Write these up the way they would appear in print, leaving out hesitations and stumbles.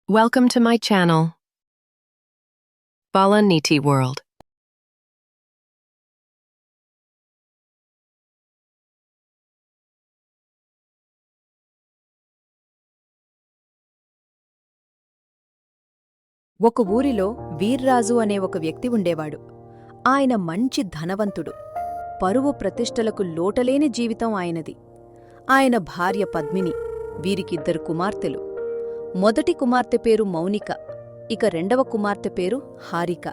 Welcome to my channel, Bala Niti World. ఒక ఊరిలో వీర్రాజు అనే ఒక వ్యక్తి ఉండేవాడు. ఆయన మంచి ధనవంతుడు. పరువు ప్రతిష్టలకు లోటలేని జీవితం ఆయనది. ఆయన భార్య పద్మిని. వీరికిద్దరు కుమార్తెలు. మొదటి కుమార్తె పేరు మౌనిక, ఇక రెండవ కుమార్తె పేరు హారిక.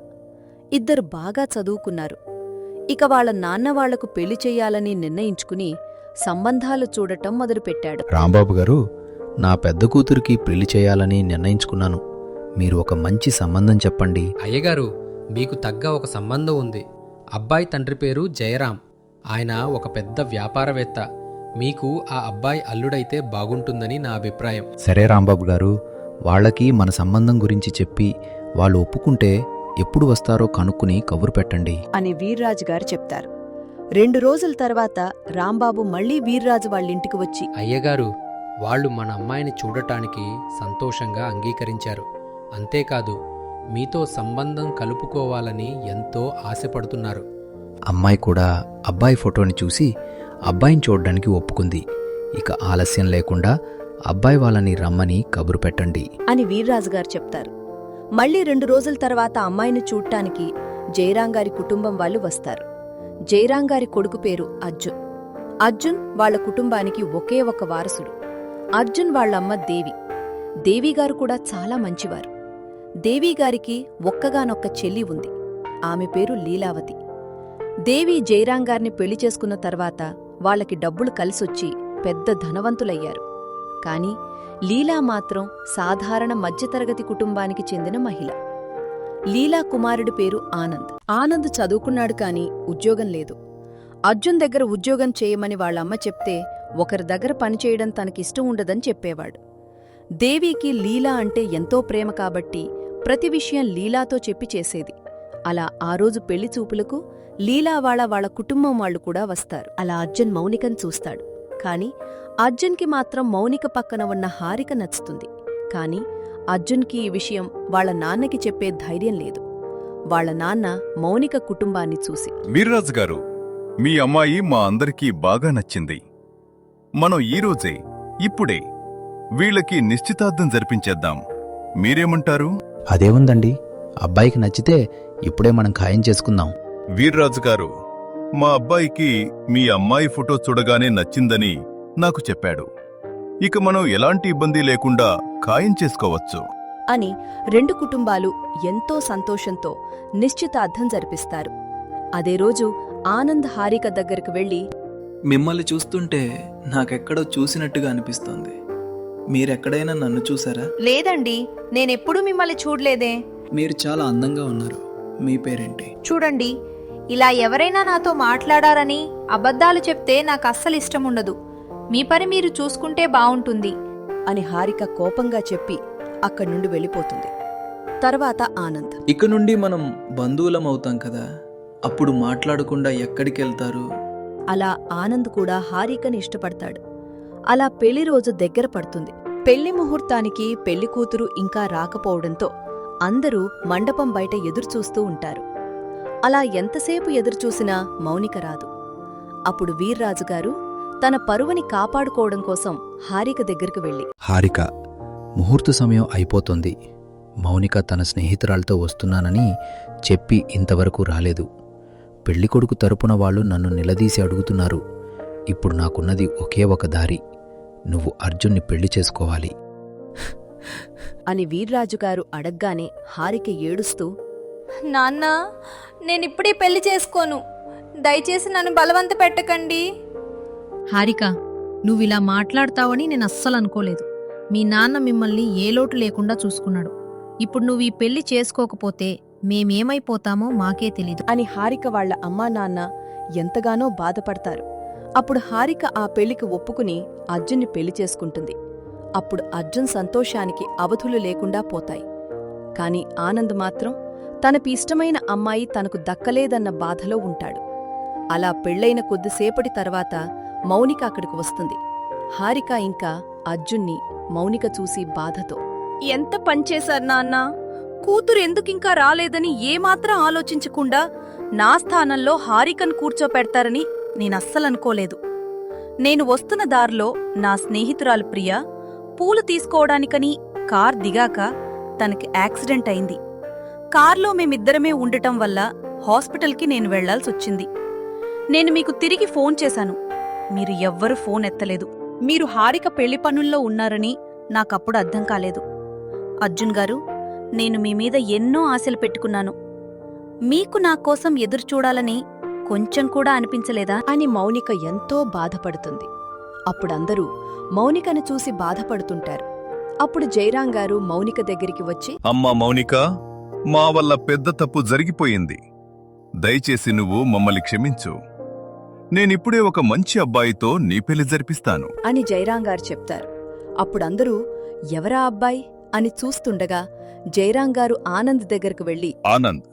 ఇద్దరు బాగా చదువుకున్నారు. ఇక వాళ్ళ నాన్న వాళ్లకు పెళ్లి చెయ్యాలని నిర్ణయించుకుని సంబంధాలు చూడటం మొదలుపెట్టాడు. రాంబాబు గారు, నా పెద్ద కూతురికి పెళ్లి చేయాలని నిర్ణయించుకున్నాను. మీరు ఒక మంచి సంబంధం చెప్పండి. అయ్యగారు, మీకు తగ్గ ఒక సంబంధం ఉంది. అబ్బాయి తండ్రి పేరు జయరాం. ఆయన ఒక పెద్ద వ్యాపారవేత్త. మీకు ఆ అబ్బాయి అల్లుడైతే బాగుంటుందని నా అభిప్రాయం. సరే రాంబాబు గారు, వాళ్ళకి మన సంబంధం గురించి చెప్పి వాళ్ళు ఒప్పుకుంటే ఎప్పుడు వస్తారో కనుక్కుని కబురు పెట్టండి అని వీర్రాజు గారు చెప్తారు. 2 రోజుల తర్వాత రాంబాబు మళ్లీ వీర్రాజు వాళ్ళింటికి వచ్చి, అయ్యగారు, వాళ్ళు మన అమ్మాయిని చూడటానికి సంతోషంగా అంగీకరించారు. అంతేకాదు, మీతో సంబంధం కలుపుకోవాలని ఎంతో ఆశపడుతున్నారు. అమ్మాయి కూడా అబ్బాయి ఫోటోని చూసి అబ్బాయిని చూడ్డానికి ఒప్పుకుంది. ఇక ఆలస్యం లేకుండా అబ్బాయి వాళ్ళని రమ్మని కబురు పెట్టండి అని వీర్రాజుగారు చెప్తారు. మళ్లీ 2 రోజుల తర్వాత అమ్మాయిని చూడ్టానికి జయరాంగారి కుటుంబం వాళ్ళు వస్తారు. జయరాంగారి కొడుకు పేరు అర్జున్. అర్జున్ వాళ్ల కుటుంబానికి ఒకే ఒక వారసుడు. అర్జున్ వాళ్లమ్మ దేవి. దేవిగారు కూడా చాలా మంచివారు. దేవిగారికి ఒక్కగానొక్క చెల్లి ఉంది. ఆమె పేరు లీలావతి. దేవి జయరాంగారిని పెళ్లి చేసుకున్న తర్వాత వాళ్లకి డబ్బులు కలిసొచ్చి పెద్ద ధనవంతులయ్యారు. కాని లీలా మాత్రం సాధారణ మధ్యతరగతి కుటుంబానికి చెందిన మహిళ. లీలా కుమారుడి పేరు ఆనంద్. ఆనంద్ చదువుకున్నాడు కాని ఉద్యోగం లేదు. అర్జున్ దగ్గర ఉద్యోగం చేయమని వాళ్ళమ్మ చెప్తే ఒకరి దగ్గర పనిచేయడం తనకిష్టం ఉండదని చెప్పేవాడు. దేవికి లీలా అంటే ఎంతో ప్రేమ కాబట్టి ప్రతి విషయం లీలాతో చెప్పి చేసేది. అలా ఆ రోజు పెళ్లి చూపులకు లీలా వాళ్ళ కుటుంబం వాళ్లు కూడా వస్తారు. అలా అర్జున్ మౌనికను చూస్తాడు. కాని అర్జున్కి మాత్రం మౌనిక పక్కన ఉన్న హారిక నచ్చుతుంది. కాని అర్జున్కి ఈ విషయం వాళ్ల నాన్నకి చెప్పే ధైర్యం లేదు. వాళ్ల నాన్న మౌనిక కుటుంబాన్ని చూసి, వీర్రాజు గారు, మీ అమ్మాయి మా అందరికీ బాగా నచ్చింది. మనం ఈరోజే ఇప్పుడే వీళ్ళకి నిశ్చితార్థం జరిపించేద్దాం. మీరేమంటారు? అదేముందండి, అబ్బాయికి నచ్చితే ఇప్పుడే మనం ఖాయం చేసుకుందాం. వీర్రాజు గారు, మా అబ్బాయికి మీ అమ్మాయి ఫోటో చూడగానే నచ్చిందని నాకు చెప్పాడు. ఇక మనం ఎలాంటి ఇబ్బంది లేకుండా ఖాయం చేసుకోవచ్చు అని 2 కుటుంబాలు ఎంతో సంతోషంతో నిశ్చితార్థం జరిపిస్తారు. అదే రోజు ఆనంద్ హారిక దగ్గరకు వెళ్లి, మిమ్మల్ని చూస్తుంటే నాకెక్కడో చూసినట్టుగా అనిపిస్తోంది. మీరెక్కడైనా నన్ను చూసారా? లేదండి, నేనెప్పుడూ మిమ్మల్ని చూడలేదే. మీరు చాలా అందంగా ఉన్నారు. మీ పేరేంటి? చూడండి, ఇలా ఎవరైనా నాతో మాట్లాడారని అబద్ధాలు చెప్తే నాకు అస్సలు ఇష్టముండదు. మీ పని మీరు చూసుకుంటే బావుంటుంది అని హారిక కోపంగా చెప్పి అక్కడి నుండి వెళ్ళిపోతుంది. తర్వాత ఆనంద్, ఇక నుండి మనం బంధువులం అవుతాం కదా, అప్పుడు మాట్లాడకుండా ఎక్కడికెళ్తారు? అలా ఆనంద్ కూడా హారికని ఇష్టపడతాడు. అలా పెళ్లి రోజు దగ్గర పడుతుంది. పెళ్లి ముహూర్తానికి పెళ్లికూతురు ఇంకా రాకపోవడంతో అందరూ మండపం బయట ఎదురుచూస్తూ ఉంటారు. అలా ఎంతసేపు ఎదురుచూసినా మౌనిక రాదు. అప్పుడు వీర్రాజుగారు తన పరువుని కాపాడుకోవడం కోసం హారిక దగ్గరకు వెళ్ళి, హారిక, ముహూర్త సమయం అయిపోతుంది. మౌనిక తన స్నేహితురాలతో వస్తున్నానని చెప్పి ఇంతవరకు రాలేదు. పెళ్లికొడుకు తరపున వాళ్ళు నన్ను నిలదీసి అడుగుతున్నారు. ఇప్పుడు నాకున్నది ఒకే ఒక దారి. నువ్వు అర్జున్ని పెళ్లి చేసుకోవాలి అని వీర్రాజుగారు అడగ్గానే హారిక ఏడుస్తూ, నాన్నా, నేనిప్పుడే పెళ్లి చేసుకోను. దయచేసి నన్ను బలవంత పెట్టకండి. హారిక, నువ్విలా మాట్లాడతావని నేను అస్సలు అనుకోలేదు. మీ నాన్న మిమ్మల్ని ఏ లోటు లేకుండా చూసుకున్నాడు. ఇప్పుడు నువ్వు ఈ పెళ్లి చేసుకోకపోతే మేమేమైపోతామో మాకే తెలీదు అని హారిక వాళ్ల అమ్మా నాన్న ఎంతగానో బాధపడతారు. అప్పుడు హారిక ఆ పెళ్లికి ఒప్పుకుని అర్జున్ని పెళ్లి చేసుకుంటుంది. అప్పుడు అర్జున్ సంతోషానికి అవధులు లేకుండా పోతాయి. కాని ఆనంద్ మాత్రం తనకి ఇష్టమైన అమ్మాయి తనకు దక్కలేదన్న బాధలో ఉంటాడు. అలా పెళ్లైన కొద్దిసేపటి తర్వాత మౌనిక అక్కడికి వస్తుంది. హారిక ఇంకా అర్జున్ని మౌనిక చూసి బాధతో, ఎంత పనిచేశారు నాన్న. కూతురు ఎందుకింకా రాలేదని ఏమాత్రం ఆలోచించకుండా నా స్థానంలో హారికను కూర్చోపెడతారని నేనస్సలనుకోలేదు. నేను వస్తున్న దారిలో నా స్నేహితురాలు ప్రియ పూలు తీసుకోవడానికని కార్ దిగాక తనకి యాక్సిడెంట్ అయింది. కార్లో మేమిద్దరమే ఉండటం వల్ల హాస్పిటల్కి నేను వెళ్లాల్సొచ్చింది. నేను మీకు తిరిగి ఫోన్ చేశాను. మీరు ఎవ్వరూ ఫోన్ ఎత్తలేదు. మీరు హారిక పెళ్లి పనుల్లో ఉన్నారని నాకప్పుడు అర్థం కాలేదు. అర్జున్ గారు, నేను మీ మీద ఎన్నో ఆశలు పెట్టుకున్నాను. మీకు నా కోసం ఎదురుచూడాలని కొంచెం కూడా అనిపించలేదా అని మౌనిక ఎంతో బాధపడుతుంది. అప్పుడందరూ మౌనికను చూసి బాధపడుతుంటారు. అప్పుడు జయరాం గారు మౌనిక దగ్గరికి వచ్చి, అమ్మా మౌనిక, మా వల్ల పెద్ద తప్పు జరిగిపోయింది. దయచేసి నువ్వు మమ్మల్ని క్షమించు. నేనిప్పుడే ఒక మంచి అబ్బాయితో నీ పెళ్లి జరిపిస్తాను అని జయరాం గారు చెప్తారు. అప్పుడందరూ ఎవరా అబ్బాయి అని చూస్తుండగా జయరాం గారు ఆనంద్ దగ్గరకు వెళ్లి, ఆనంద్,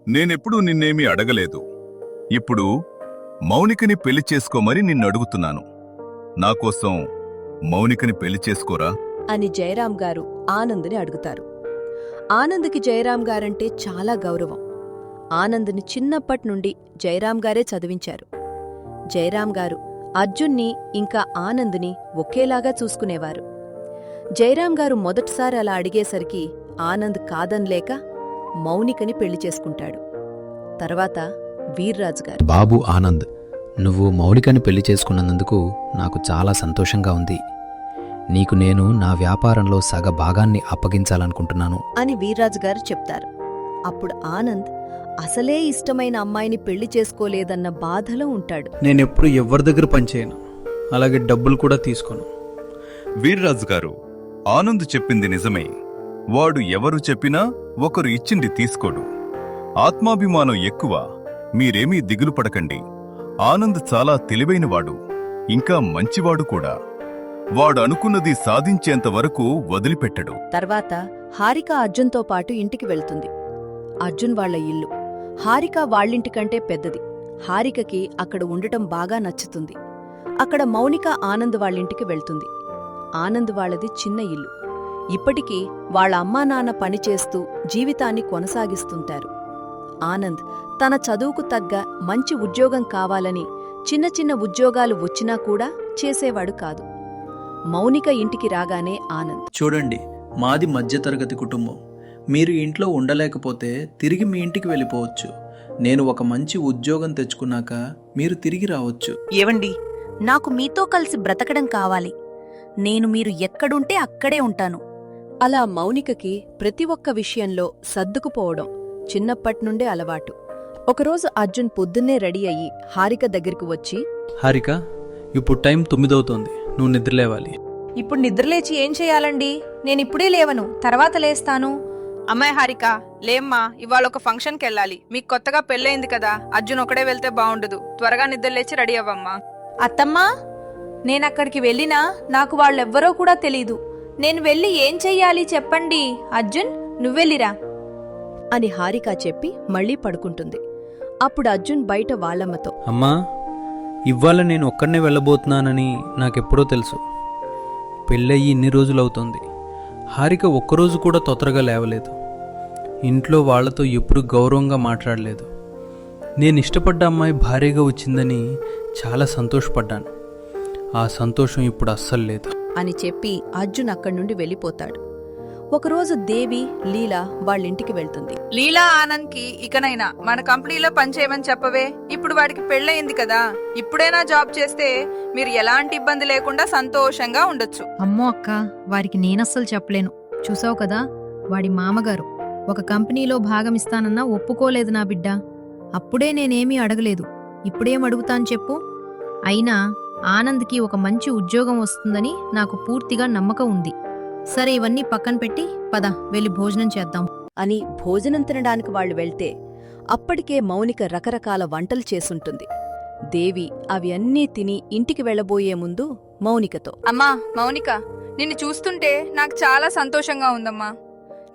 నేనెప్పుడూ నిన్నేమీ అడగలేదు. ఇప్పుడు మౌనికని పెళ్లి చేసుకోమని నిన్నడుగుతున్నాను. నాకోసం మౌనికని పెళ్లి చేసుకోరా అని జయరాం గారు ఆనంద్ని అడుగుతారు. ఆనంద్కి జయరాం గారంటే చాలా గౌరవం. ఆనంద్ని చిన్నప్పట్నుండి జయరాం గారే చదివించారు. జయరాం గారు అర్జున్ని ఇంకా ఆనంద్ని ఒకేలాగా చూసుకునేవారు. జయరాం గారు మొదటిసారి అలా అడిగేసరికి ఆనంద్ కాదన్లేక మౌనికని పెళ్లి చేసుకుంటాడు. తర్వాత వీర్రాజు గారు, బాబు ఆనంద్, నువ్వు మౌలికని పెళ్లి చేసుకున్నందుకు నాకు చాలా సంతోషంగా ఉంది. నీకు నేను నా వ్యాపారంలో సగ భాగాన్ని అప్పగించాలనుకుంటున్నాను అని వీర్రాజు గారు చెప్తారు. అప్పుడు ఆనంద్ అసలే ఇష్టమైన అమ్మాయిని పెళ్లి చేసుకోలేదన్న బాధలో ఉంటాడు. నేనెప్పుడు ఎవరి దగ్గర పనిచేయను, అలాగే డబ్బులు కూడా తీసుకోను. వీర్రాజు గారు, ఆనంద్ చెప్పింది నిజమే. వాడు ఎవరు చెప్పినా ఒకరు ఇచ్చింది తీసుకోడు. ఆత్మాభిమానం ఎక్కువ. మీరేమీ దిగులు పడకండి. ఆనంద్ చాలా తెలివైనవాడు, ఇంకా మంచివాడు కూడా. వాడు అనుకున్నది సాధించేంత వరకు వదిలిపెట్టడు. తర్వాత హారిక అర్జున్తో పాటు ఇంటికి వెళ్తుంది. అర్జున్ వాళ్ల ఇల్లు హారిక వాళ్ళింటికంటే పెద్దది. హారికకి అక్కడ ఉండటం బాగా నచ్చుతుంది. అక్కడ మౌనిక ఆనంద్ వాళ్ళింటికి వెళ్తుంది. ఆనంద్ వాళ్ళది చిన్న ఇల్లు. ఇప్పటికీ వాళ్ళ అమ్మా నాన్న పనిచేస్తూ జీవితాన్ని కొనసాగిస్తుంటారు. ఆనంద్ తన చదువుకు తగ్గ మంచి ఉద్యోగం కావాలని చిన్న చిన్న ఉద్యోగాలు వచ్చినా కూడా చేసేవాడు కాదు. మౌనిక ఇంటికి రాగానే ఆనంద్, చూడండి, మాది మధ్యతరగతి కుటుంబం. మీరు ఇంట్లో ఉండలేకపోతే తిరిగి మీ ఇంటికి వెళ్ళిపోవచ్చు. నేను ఒక మంచి ఉద్యోగం తెచ్చుకున్నాక మీరు తిరిగి రావచ్చు. ఏవండి, నాకు మీతో కలిసి బ్రతకడం కావాలి. నేను మీరు ఎక్కడుంటే అక్కడే ఉంటాను. అలా మౌనికకి ప్రతి ఒక్క విషయంలో సర్దుకుపోవడం చిన్నప్పట్నుండే అలవాటు. ఒకరోజు అర్జున్ పొద్దున్నే రెడీ అయ్యి హారిక దగ్గరికి వచ్చి, హారిక, ఇప్పుడు టైం 9 అవుతోంది, నువ్వు నిద్రలేవాలి. ఇప్పుడు నిద్రలేచి ఏం చేయాలండి? నేనిప్పుడే లేవను, తర్వాత లేస్తాను. అమ్మాయి హారిక, లేమ్మా, ఇవాళ ఒక ఫంక్షన్కి వెళ్ళాలి. మీకు కొత్తగా పెళ్ళయింది కదా, అర్జున్ ఒకడే వెళ్తే బాగుండదు. త్వరగా నిద్రలేచి రెడీ అవ్వమ్మా. అత్తమ్మా, నేనక్కడికి వెళ్ళినా నాకు వాళ్ళెవ్వరో కూడా తెలీదు. నేను వెళ్ళి ఏం చెయ్యాలి చెప్పండి. అర్జున్, నువ్వెళ్ళిరా అని హారిక చెప్పి మళ్లీ పడుకుంటుంది. అప్పుడు అర్జున్ బయట వాళ్ళమ్మతో, అమ్మా, ఇవాళ నేను ఒక్కడనే వెళ్ళబోతున్నానని నాకెప్పుడో తెలుసు. పెళ్ళయ్యి ఇన్ని రోజులవుతోంది. హారిక ఒక్కరోజు కూడా తొందరగా లేవలేదు. ఇంట్లో వాళ్లతో ఎప్పుడు గౌరవంగా మాట్లాడలేదు. నేను ఇష్టపడ్డ అమ్మాయి భార్యగా వచ్చిందని చాలా సంతోషపడ్డాను. ఆ సంతోషం ఇప్పుడు అస్సలు లేదు అని చెప్పి అర్జున్ అక్కడి నుండి వెళ్ళిపోతాడు. ఒకరోజు దేవి లీలా వాళ్ళింటికి వెళ్తుంది. లీలా, ఆనంద్కి ఇకనైనా మన కంపెనీలో పనిచేయమని చెప్పవే. ఇప్పుడు వాడికి పెళ్ళయింది కదా, ఇప్పుడైనా జాబ్ చేస్తే మీరు ఎలాంటి ఇబ్బంది లేకుండా సంతోషంగా ఉండొచ్చు. అమ్మో అక్క, వారికి నేనస్సలు చెప్పలేను. చూసావు కదా, వాడి మామగారు ఒక కంపెనీలో భాగమిస్తానన్నా ఒప్పుకోలేదు నా బిడ్డ. అప్పుడే నేనేమీ అడగలేదు, ఇప్పుడేం అడుగుతాను చెప్పు. అయినా ఆనంద్కి ఒక మంచి ఉద్యోగం వస్తుందని నాకు పూర్తిగా నమ్మకం ఉంది. సరే, ఇవన్నీ పక్కన పెట్టి పద వెళ్ళి భోజనం చేద్దాం అని భోజనం తినడానికి వాళ్లు వెళ్తే అప్పటికే మౌనిక రకరకాల వంటలు చేసుంటుంది. దేవి అవి అన్నీ తిని ఇంటికి వెళ్లబోయే ముందు మౌనికతో, అమ్మా మౌనిక, నిన్ను చూస్తుంటే నాకు చాలా సంతోషంగా ఉందమ్మా.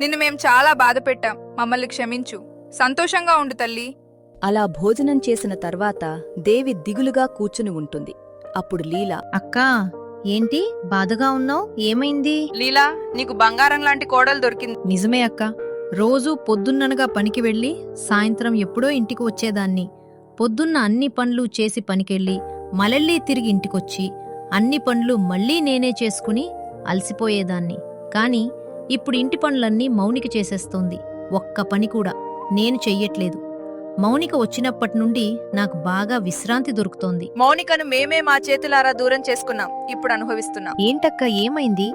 నిన్ను మేం చాలా బాధ పెట్టాం, మమ్మల్ని క్షమించు. సంతోషంగా ఉండు తల్లి. అలా భోజనం చేసిన తర్వాత దేవి దిగులుగా కూర్చుని ఉంటుంది. అప్పుడు లీలా, అక్కా, ఏంటి బాధగా ఉన్నావు? ఏమైంది? లీలా, నీకు బంగారం లాంటి కోడలు దొరికింది. నిజమే అక్క. రోజూ పొద్దున్ననగా పనికి వెళ్ళి సాయంత్రం ఎప్పుడో ఇంటికి వచ్చేదాన్ని. పొద్దున్న అన్ని పనులు చేసి పనికెళ్ళి మళ్ళీ తిరిగి ఇంటికొచ్చి అన్ని పనులు మళ్ళీ నేనే చేసుకుని అలసిపోయేదాన్ని. కాని ఇప్పుడు ఇంటి పనులన్నీ మౌనిక చేసేస్తోంది. ఒక్క పని కూడా నేను చెయ్యట్లేదు. మౌనిక వచ్చినప్పటి నుండి నాకు బాగా విశ్రాంతి దొరుకుతోంది. మౌనికను మేమే మా చేతులారా దూరం చేసుకున్నాం. ఇప్పుడు అనుభవిస్తున్నాం. ఏంటక్క ఏమైంది?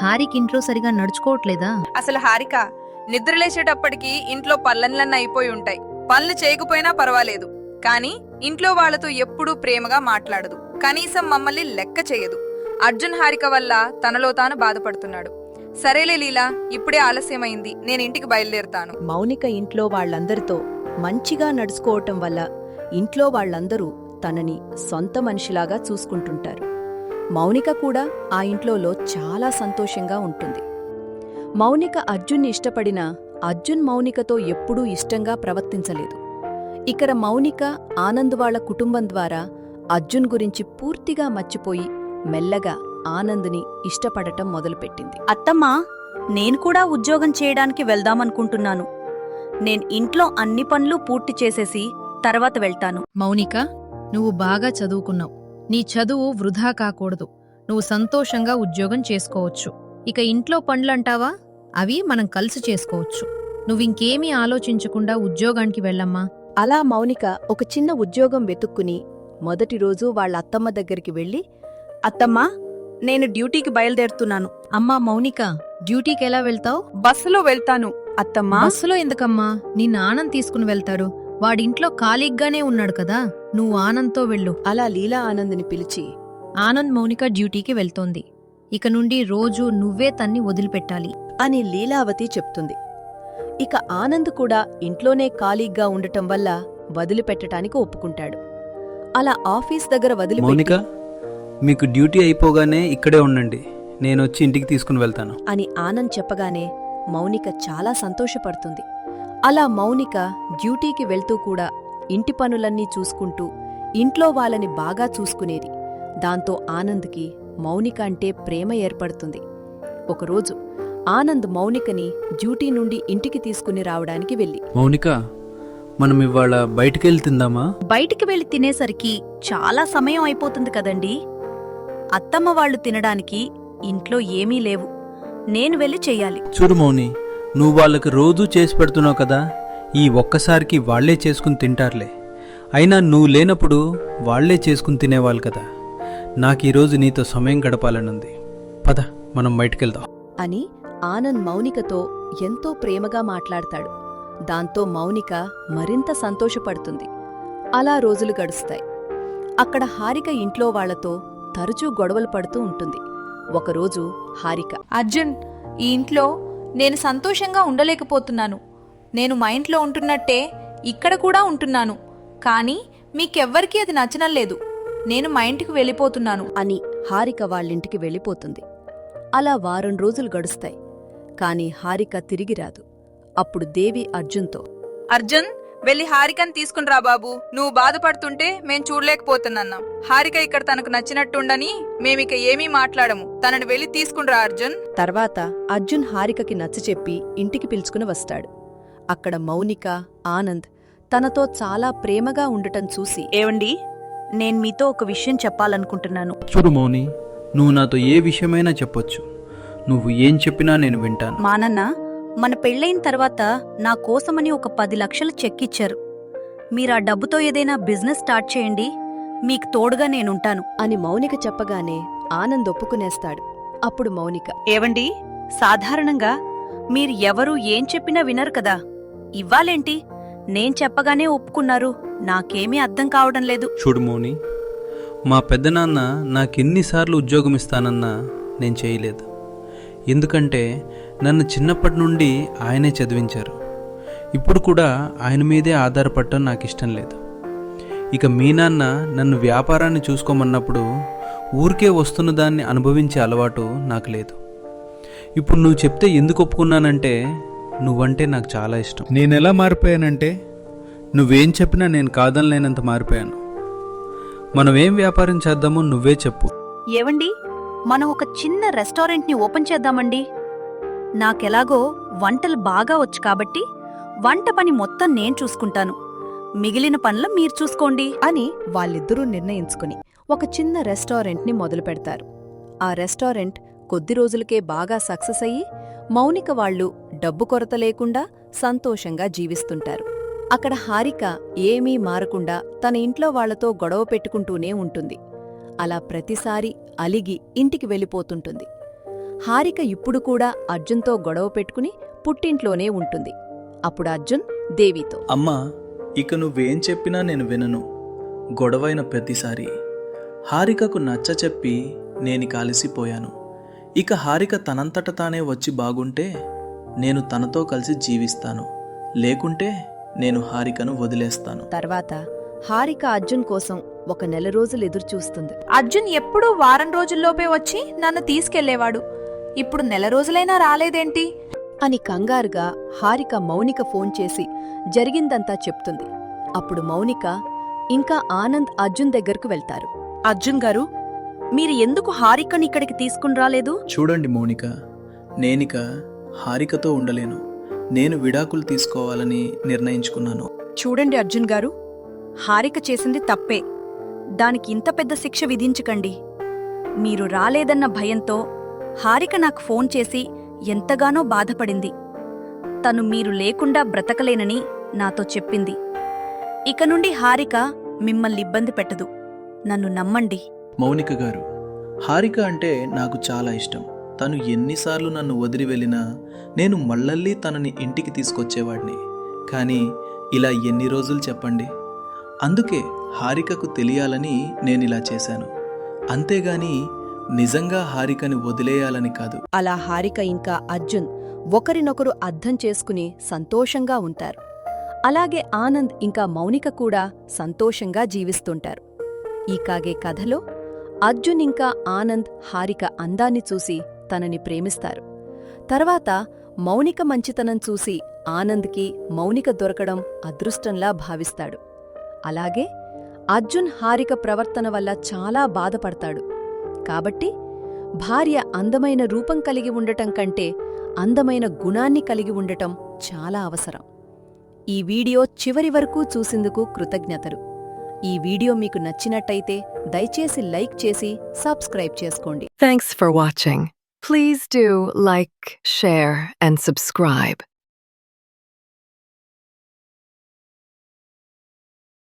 హారిక ఇంట్లో సరిగా నడుచుకోవట్లేదా? అసలు హారిక నిద్రలేచేటప్పటికి ఇంట్లో పనులన్నీ అయిపోయి ఉంటాయి. పనులు చేయకపోయినా పర్వాలేదు, కానీ ఇంట్లో వాళ్లతో ఎప్పుడూ ప్రేమగా మాట్లాడదు. కనీసం మమ్మల్ని లెక్క చేయదు. అర్జున్ హారిక వల్ల తనలో తాను బాధపడుతున్నాడు. సరేలే లీలా, ఇప్పుడే ఆలస్యమైంది, నేను ఇంటికి బయలుదేరుతాను. మౌనిక ఇంట్లో వాళ్లందరితో మంచిగా నడుచుకోవటం వల్ల ఇంట్లో వాళ్లందరూ తనని సొంత మనిషిలాగా చూసుకుంటుంటారు. మౌనిక కూడా ఆ ఇంట్లోలో చాలా సంతోషంగా ఉంటుంది. మౌనిక అర్జున్ని ఇష్టపడినా అర్జున్ మౌనికతో ఎప్పుడూ ఇష్టంగా ప్రవర్తించలేదు. ఇక్కడ మౌనిక ఆనంద్ వాళ్ల కుటుంబం ద్వారా అర్జున్ గురించి పూర్తిగా మర్చిపోయి మెల్లగా ఆనంద్ని ఇష్టపడటం మొదలుపెట్టింది. అత్తమ్మా, నేను కూడా ఉద్యోగం చేయడానికి వెళ్దామనుకుంటున్నాను. నేను ఇంట్లో అన్ని పనులు పూర్తి చేసేసి తర్వాత వెళ్తాను. మౌనిక, నువ్వు బాగా చదువుకున్నావు. నీ చదువు వృధా కాకూడదు. నువ్వు సంతోషంగా ఉద్యోగం చేసుకోవచ్చు. ఇక ఇంట్లో పనులంటావా, అవి మనం కలిసి చేసుకోవచ్చు. నువ్వింకేమీ ఆలోచించకుండా ఉద్యోగానికి వెళ్ళమ్మా. అలా మౌనిక ఒక చిన్న ఉద్యోగం వెతుక్కుని మొదటి రోజు వాళ్ళ అత్తమ్మ దగ్గరికి వెళ్లి, అత్తమ్మా, నేను డ్యూటీకి బయలుదేరుతున్నాను. అమ్మా మౌనిక, డ్యూటీకి ఎలా వెళ్తావు? బస్సులో వెళ్తాను అత్తమ్మా. బస్సులో ఎందుకమ్మా? నిన్న ఆనంద్ తీసుకుని వెళ్తాడు. వాడింట్లో ఖాళీగ్గానే ఉన్నాడు కదా, నువ్వు ఆనంద్తో వెళ్ళు. అలా లీలా ఆనంద్ని పిలిచి, ఆనంద్ మౌనిక డ్యూటీకి వెళ్తోంది. ఇక నుండి రోజూ నువ్వే తన్ని వదిలిపెట్టాలి అని లీలావతి చెప్తుంది. ఇక ఆనంద్ కూడా ఇంట్లోనే ఖాళీగా ఉండటం వల్ల వదిలిపెట్టటానికి ఒప్పుకుంటాడు. అలా ఆఫీస్ దగ్గర మౌనిక, వదిలిపెట్టి మీకు డ్యూటీ అయిపోగానే ఇక్కడే ఉండండి, నేను వచ్చి ఇంటికి తీసుకుని వెళ్తాను అని ఆనంద్ చెప్పగానే మౌనిక చాలా సంతోషపడుతుంది. అలా మౌనిక డ్యూటీకి వెళ్తూ కూడా ఇంటి పనులన్నీ చూసుకుంటూ ఇంట్లో వాళ్ళని బాగా చూసుకునేది. దాంతో ఆనంద్కి మౌనిక అంటే ప్రేమ ఏర్పడుతుంది. ఒకరోజు ఆనంద్ మౌనికని డ్యూటీ నుండి ఇంటికి తీసుకుని రావడానికి వెళ్ళి, మౌనిక, మనం ఇవాళ బయటికెళ్ళి తిందామా? బయటికి వెళ్లి తినేసరికి చాలా సమయం అయిపోతుంది కదండీ. అత్తమ్మ వాళ్ళు తినడానికి ఇంట్లో ఏమీ లేవు. నేను వెళ్ళి చెయ్యాలి. చూడు మౌని, నువ్వు వాళ్ళకి రోజూ చేసి పెడుతున్నావు కదా, ఈ ఒక్కసారికి వాళ్లే చేసుకుని తింటారులే. అయినా నువ్వు లేనప్పుడు వాళ్లే చేసుకుని తినేవాళ్ళు కదా. నాకు ఈరోజు నీతో సమయం గడపాలనుంది. పద, మనం బయటికెళ్దాం అని ఆనంద్ మౌనికతో ఎంతో ప్రేమగా మాట్లాడతాడు. దాంతో మౌనిక మరింత సంతోషపడుతుంది. అలా రోజులు గడుస్తాయి. అక్కడ హారిక ఇంట్లో వాళ్లతో తరచూ గొడవలు పడుతూ ఉంటుంది. ఒకరోజు హారిక, అర్జున్, ఈ ఇంట్లో నేను సంతోషంగా ఉండలేకపోతున్నాను. నేను మా ఇంట్లో ఉంటున్నట్టే ఇక్కడ కూడా ఉంటున్నాను, కానీ మీకెవ్వరికీ అది నచ్చడం లేదు. నేను మా ఇంటికి వెళ్ళిపోతున్నాను అని హారిక వాళ్ళింటికి వెళ్ళిపోతుంది. అలా వారం రోజులు గడుస్తాయి. కాని హారిక తిరిగి రాదు. అప్పుడు దేవి అర్జున్తో, అర్జున్, వెళ్ళి హారికని తీసుకుని రా బాబు. నువ్వు బాధపడుతుంటే మేం చూడలేకపోతున్నాం. హారిక ఇక్కడ తనకు నచ్చినట్టుండని మేమిక ఏమీ మాట్లాడము. తనని వెళ్ళి తీసుకునిరా అర్జున్. తర్వాత అర్జున్ హారికకి నచ్చచెప్పి ఇంటికి పిలుచుకుని వస్తాడు. అక్కడ మౌనిక, ఆనంద్ తనతో చాలా ప్రేమగా ఉండటం చూసి, ఏవండి, నేను మీతో ఒక విషయం చెప్పాలనుకుంటున్నాను. చూడు మౌని, నువ్వు నాతో ఏ విషయమైనా చెప్పొచ్చు. నువ్వు ఏం చెప్పినా నేను వింటాను. మా నాన్న మన పెళ్ళైన తర్వాత నా కోసమని ఒక 10 లక్షలు చెక్ ఇచ్చారు. మీరు ఆ డబ్బుతో ఏదైనా బిజినెస్ స్టార్ట్ చేయండి, మీకు తోడుగా నేనుంటాను అని మౌనిక చెప్పగానే ఆనంద్ ఒప్పుకునేస్తాడు. అప్పుడు మౌనిక, ఏవండి, సాధారణంగా మీరు ఎవరు ఏం చెప్పినా వినరు కదా, ఇవ్వాలేంటి నేను చెప్పగానే ఒప్పుకున్నారు? నాకేమీ అర్థం కావడం లేదు. చూడు మౌని, మా పెద్దనాన్న నాకెన్నిసార్లు ఉద్యోగం ఇస్తానన్నా నేను చేయలేదు. ఎందుకంటే నన్ను చిన్నప్పటి నుండి ఆయనే చదివించారు. ఇప్పుడు కూడా ఆయన మీదే ఆధారపడటం నాకు ఇష్టం లేదు. ఇక మీ నాన్న నన్ను వ్యాపారాన్ని చూసుకోమన్నప్పుడు ఊరికే వస్తున్న దాన్ని అనుభవించే అలవాటు నాకు లేదు. ఇప్పుడు నువ్వు చెప్తే ఎందుకు ఒప్పుకున్నానంటే నువ్వంటే నాకు చాలా ఇష్టం. నేను ఎలా మారిపోయానంటే నువ్వేం చెప్పినా నేను కాదనలేనంత మారిపోయాను. మనం ఏం వ్యాపారం చేద్దామో నువ్వే చెప్పు. ఏవండి, మనం ఒక చిన్న రెస్టారెంట్ని ఓపెన్ చేద్దామండి. నాకెలాగో వంటలు బాగా వచ్చు కాబట్టి వంట పని మొత్తం నేను చూసుకుంటాను. మిగిలిన పనులు మీరు చూసుకోండి అని వాళ్ళిద్దరూ నిర్ణయించుకుని ఒక చిన్న రెస్టారెంట్ని మొదలు పెడతారు. ఆ రెస్టారెంట్ కొద్ది రోజులకే బాగా సక్సెస్ అయ్యి మౌనిక వాళ్ళు డబ్బు కొరత లేకుండా సంతోషంగా జీవిస్తుంటారు. అక్కడ హారిక ఏమీ మారకుండా తన ఇంట్లో వాళ్లతో గొడవ పెట్టుకుంటూనే ఉంటుంది. అలా ప్రతిసారి అలిగి ఇంటికి వెళ్ళిపోతుంటుంది. హారిక ఇప్పుడు కూడా అర్జున్తో గొడవ పెట్టుకుని పుట్టింట్లోనే ఉంటుంది. అప్పుడు అర్జున్ దేవితో, అమ్మా, ఇక నువ్వేం చెప్పినా నేను వినను. గొడవైన ప్రతిసారి హారికకు నచ్చచెప్పి నేనిక అలసిపోయాను. ఇక హారిక తనంతట తానే వచ్చి బాగుంటే నేను తనతో కలిసి జీవిస్తాను, లేకుంటే నేను హారికను వదిలేస్తాను. తర్వాత హారిక అర్జున్ కోసం ఒక నెల రోజులు ఎదురుచూస్తుంది. అర్జున్ ఎప్పుడూ వారం రోజుల్లోపే వచ్చి నన్ను తీసుకెళ్లేవాడు. ఇప్పుడు నెల రోజులైనా రాలేదేంటి? అని కంగారుగా హారిక మౌనిక ఫోన్ చేసి జరిగిందంతా చెప్తుంది. అప్పుడు మౌనిక ఇంకా ఆనంద్ అర్జున్ దగ్గరకు వెళ్తారు. అర్జున్ గారు, మీరు ఎందుకు హారికని ఇక్కడికి తీసుకుని రాలేదు? చూడండి మౌనిక, నేనిక హారికతో ఉండలేను. నేను విడాకులు తీసుకోవాలని నిర్ణయించుకున్నాను. చూడండి అర్జున్ గారు, హారిక చేసింది తప్పే. దానికి ఇంత పెద్ద శిక్ష విధించకండి. మీరు రాలేదన్న భయంతో హారిక నాకు ఫోన్ చేసి ఎంతగానో బాధపడింది. తను మీరు లేకుండా బ్రతకలేనని నాతో చెప్పింది. ఇక నుండి హారిక మిమ్మల్ని ఇబ్బంది పెట్టదు. నన్ను నమ్మండి. మౌనిక గారు, హారిక అంటే నాకు చాలా ఇష్టం. తను ఎన్నిసార్లు నన్ను వదిలి వెళ్ళినా నేను మళ్ళీ తనని ఇంటికి తీసుకొచ్చేవాడిని. కానీ ఇలా ఎన్ని రోజులు చెప్పండి. అందుకే హారికకు తెలియాలని నేనిలా చేశాను. అంతేగాని నిజంగా హారికని వదిలేయాలని కాదు. అలా హారిక ఇంకా అర్జున్ ఒకరినొకరు అర్థం చేసుకుని సంతోషంగా ఉంటారు. అలాగే ఆనంద్ ఇంకా మౌనిక కూడా సంతోషంగా జీవిస్తుంటారు. ఈ కాగే కథలో అర్జున్ ఇంకా ఆనంద్ హారిక అందాన్ని చూసి తనని ప్రేమిస్తారు. తర్వాత మౌనిక మంచితనం చూసి ఆనంద్కి మౌనిక దొరకడం అదృష్టంలా భావిస్తాడు. అలాగే అర్జున్ హారిక ప్రవర్తన వల్ల చాలా బాధపడతాడు. కాబట్టి భార్య అందమైన రూపం కలిగి ఉండటం కంటే అందమైన గుణాన్ని కలిగి ఉండటం చాలా అవసరం. ఈ వీడియో చివరి వరకు చూసిందుకు కృతజ్ఞతలు. ఈ వీడియో మీకు నచ్చినట్టయితే దయచేసి లైక్ చేసి సబ్స్క్రైబ్ చేసుకోండి. Thanks for watching. Please do like, share, and subscribe.